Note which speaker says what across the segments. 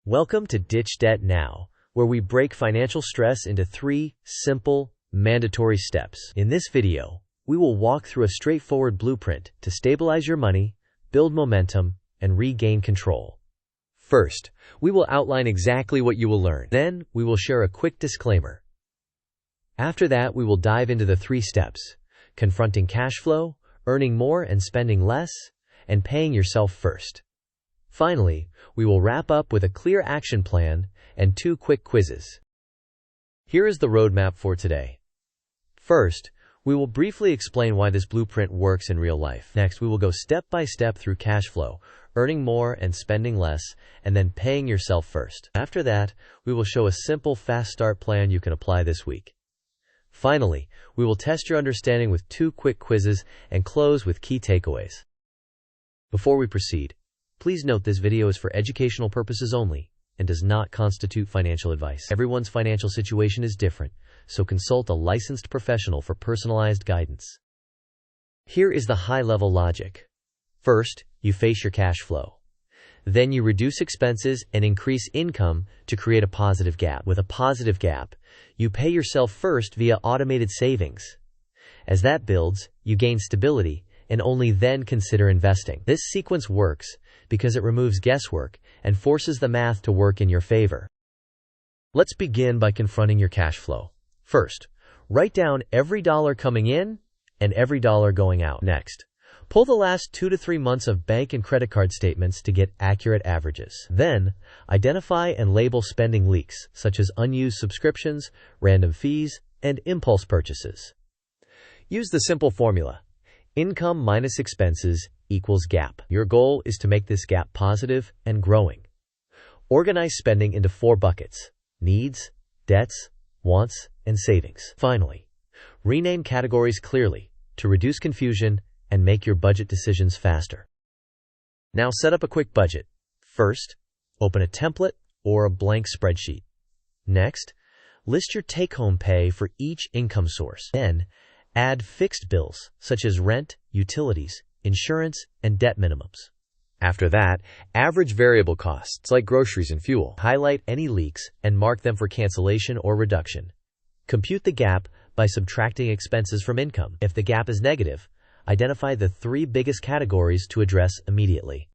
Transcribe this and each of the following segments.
Speaker 1: Welcome to Ditch Debt Now, where we break financial stress into 3 simple, mandatory steps. In this video, we will walk through a straightforward blueprint to stabilize your money, build momentum, and regain control. First, we will outline exactly what you will learn. Then, we will share a quick disclaimer. After that, we will dive into the 3 steps: confronting cash flow, earning more and spending less, and paying yourself first. Finally, we will wrap up with a clear action plan and 2 quick quizzes. Here is the roadmap for today. First, we will briefly explain why this blueprint works in real life. Next, we will go step by step through cash flow, earning more and spending less, and then paying yourself first. After that, we will show a simple fast start plan you can apply this week. Finally, we will test your understanding with 2 quick quizzes and close with key takeaways. Before we proceed, please note this video is for educational purposes only and does not constitute financial advice. Everyone's financial situation is different, so consult a licensed professional for personalized guidance. Here is the high-level logic. First, you face your cash flow. Then you reduce expenses and increase income to create a positive gap. With a positive gap, you pay yourself first via automated savings. As that builds, you gain stability and only then consider investing. This sequence works because it removes guesswork and forces the math to work in your favor. Let's begin by confronting your cash flow. First, write down every dollar coming in and every dollar going out. Next, pull the last 2 to 3 months of bank and credit card statements to get accurate averages. Then, identify and label spending leaks, such as unused subscriptions, random fees, and impulse purchases. Use the simple formula: income minus expenses equals gap. Your goal is to make this gap positive and growing. Organize spending into 4 buckets: needs, debts, wants, and savings. Finally, rename categories clearly to reduce confusion and make your budget decisions faster. Now set up a quick budget. First, open a template or a blank spreadsheet. Next, list your take-home pay for each income source. Then, add fixed bills such as rent, utilities, insurance, and debt minimums. After that, average variable costs like groceries and fuel. Highlight any leaks and mark them for cancellation or reduction. Compute the gap by subtracting expenses from income. If the gap is negative, identify the 3 biggest categories to address immediately.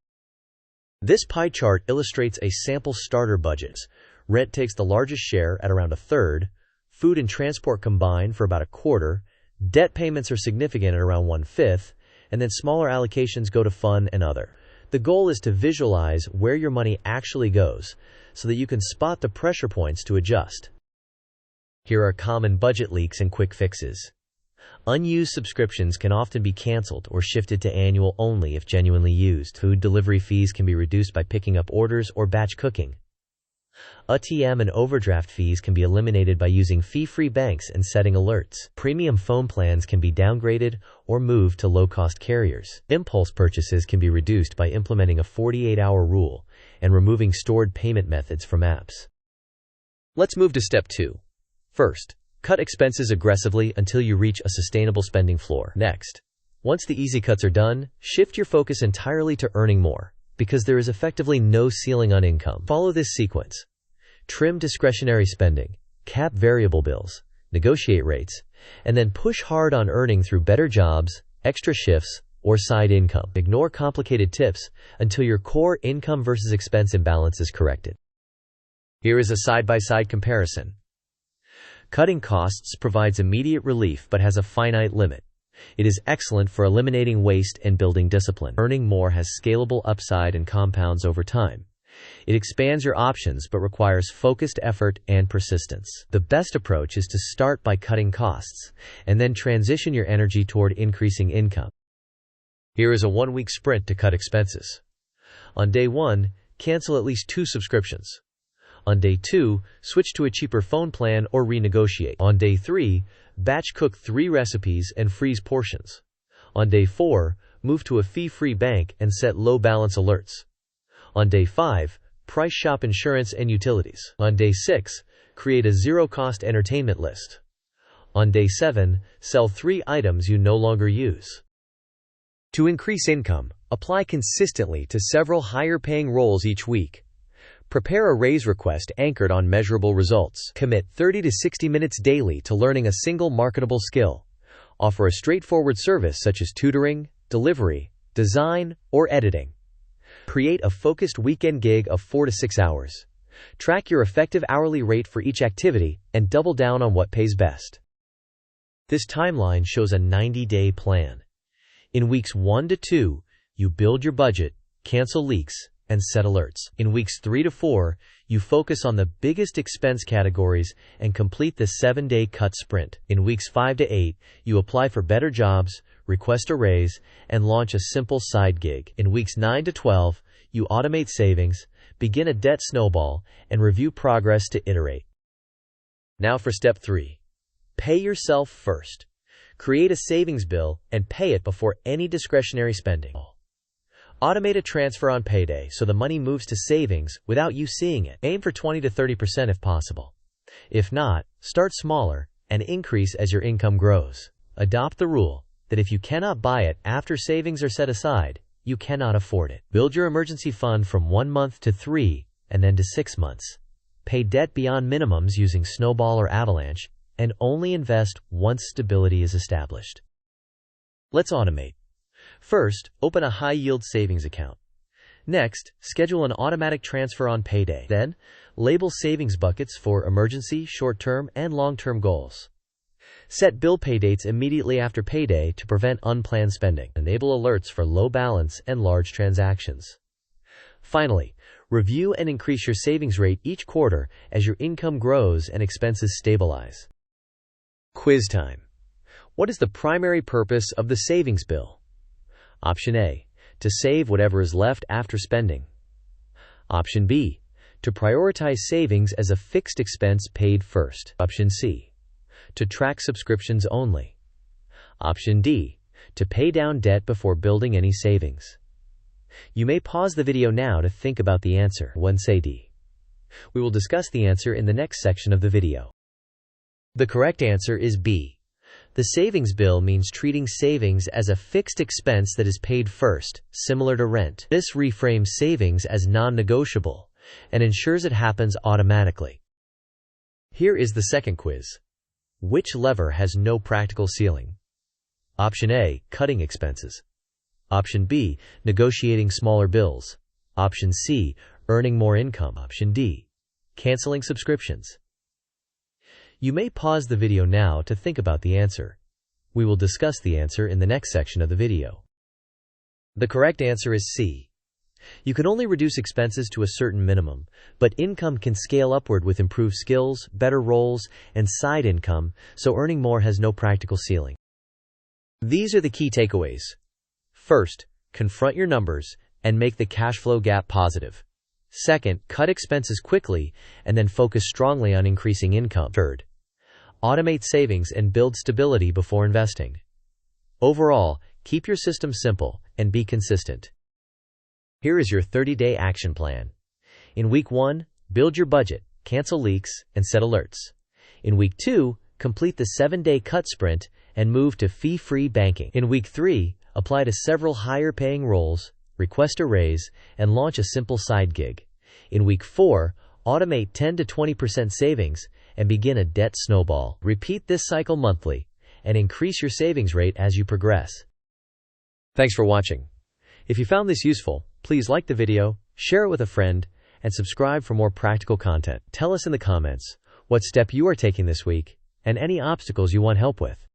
Speaker 1: This pie chart illustrates a sample starter budget. Rent takes the largest share at around 1/3, food and transport combine for about 1/4, debt payments are significant at around 1/5, and then smaller allocations go to fun and other. The goal is to visualize where your money actually goes so that you can spot the pressure points to adjust. Here are common budget leaks and quick fixes. Unused subscriptions can often be canceled or shifted to annual only if genuinely used. Food delivery fees can be reduced by picking up orders or batch cooking. ATM and overdraft fees can be eliminated by using fee-free banks and setting alerts. Premium phone plans can be downgraded or moved to low-cost carriers. Impulse purchases can be reduced by implementing a 48-hour rule and removing stored payment methods from apps. Let's move to step 2. First, cut expenses aggressively until you reach a sustainable spending floor. Next, once the easy cuts are done, shift your focus entirely to earning more, because there is effectively no ceiling on income. Follow this sequence. Trim discretionary spending, cap variable bills, negotiate rates, and then push hard on earning through better jobs, extra shifts, or side income. Ignore complicated tips until your core income versus expense imbalance is corrected. Here is a side-by-side comparison. Cutting costs provides immediate relief but has a finite limit. It is excellent for eliminating waste and building discipline. Earning more has scalable upside and compounds over time. It expands your options but requires focused effort and persistence. The best approach is to start by cutting costs and then transition your energy toward increasing income. Here is a 1-week sprint to cut expenses. On day 1, cancel at least 2 subscriptions. On day 2, switch to a cheaper phone plan or renegotiate. On day 3, batch cook 3 recipes and freeze portions. On day 4, move to a fee-free bank and set low balance alerts. On day 5, price shop insurance and utilities. On day 6, create a zero-cost entertainment list. On day 7, sell 3 items you no longer use. To increase income, apply consistently to several higher-paying roles each week. Prepare a raise request anchored on measurable results. Commit 30 to 60 minutes daily to learning a single marketable skill. Offer a straightforward service such as tutoring, delivery, design, or editing. Create a focused weekend gig of 4 to 6 hours. Track your effective hourly rate for each activity and double down on what pays best. This timeline shows a 90-day plan. In weeks 1 to 2, you build your budget, cancel leaks, and set alerts. In weeks 3 to 4, you focus on the biggest expense categories and complete the 7-day cut sprint. In weeks 5 to 8, you apply for better jobs, request a raise, and launch a simple side gig. In weeks 9 to 12, you automate savings, begin a debt snowball, and review progress to iterate. Now for step 3. Pay yourself first. Create a savings bill and pay it before any discretionary spending. Automate a transfer on payday so the money moves to savings without you seeing it. Aim for 20 to 30% if possible. If not, start smaller and increase as your income grows. Adopt the rule that if you cannot buy it after savings are set aside, you cannot afford it. Build your emergency fund from 1 month to 3 and then to 6 months. Pay debt beyond minimums using Snowball or Avalanche and only invest once stability is established. Let's automate. First, open a high-yield savings account. Next, schedule an automatic transfer on payday. Then, label savings buckets for emergency, short-term, and long-term goals. Set bill pay dates immediately after payday to prevent unplanned spending. Enable alerts for low balance and large transactions. Finally, review and increase your savings rate each quarter as your income grows and expenses stabilize. Quiz time. What is the primary purpose of the savings bill? Option A, to save whatever is left after spending. Option B, to prioritize savings as a fixed expense paid first. Option C, to track subscriptions only. Option D, to pay down debt before building any savings. You may pause the video now to think about the answer. 1. Say D. We will discuss the answer in the next section of the video. The correct answer is B. The savings bill means treating savings as a fixed expense that is paid first, similar to rent. This reframes savings as non-negotiable and ensures it happens automatically. Here is the second quiz. Which lever has no practical ceiling? Option A, cutting expenses. Option B, negotiating smaller bills. Option C, earning more income. Option D, canceling subscriptions. You may pause the video now to think about the answer. We will discuss the answer in the next section of the video. The correct answer is C. You can only reduce expenses to a certain minimum, but income can scale upward with improved skills, better roles, and side income, so earning more has no practical ceiling. These are the key takeaways. First, confront your numbers and make the cash flow gap positive. Second, cut expenses quickly and then focus strongly on increasing income. Third, automate savings and build stability before investing. Overall, keep your system simple and be consistent. Here is your 30-day action plan. In week 1, build your budget, cancel leaks, and set alerts. In week 2, complete the 7-day cut sprint and move to fee-free banking. In week 3, apply to several higher-paying roles, request a raise, and launch a simple side gig. In week 4, automate 10 to 20% savings and begin a debt snowball. Repeat this cycle monthly and increase your savings rate as you progress. Thanks for watching. If you found this useful, please like the video, share it with a friend, and subscribe for more practical content. Tell us in the comments what step you are taking this week and any obstacles you want help with.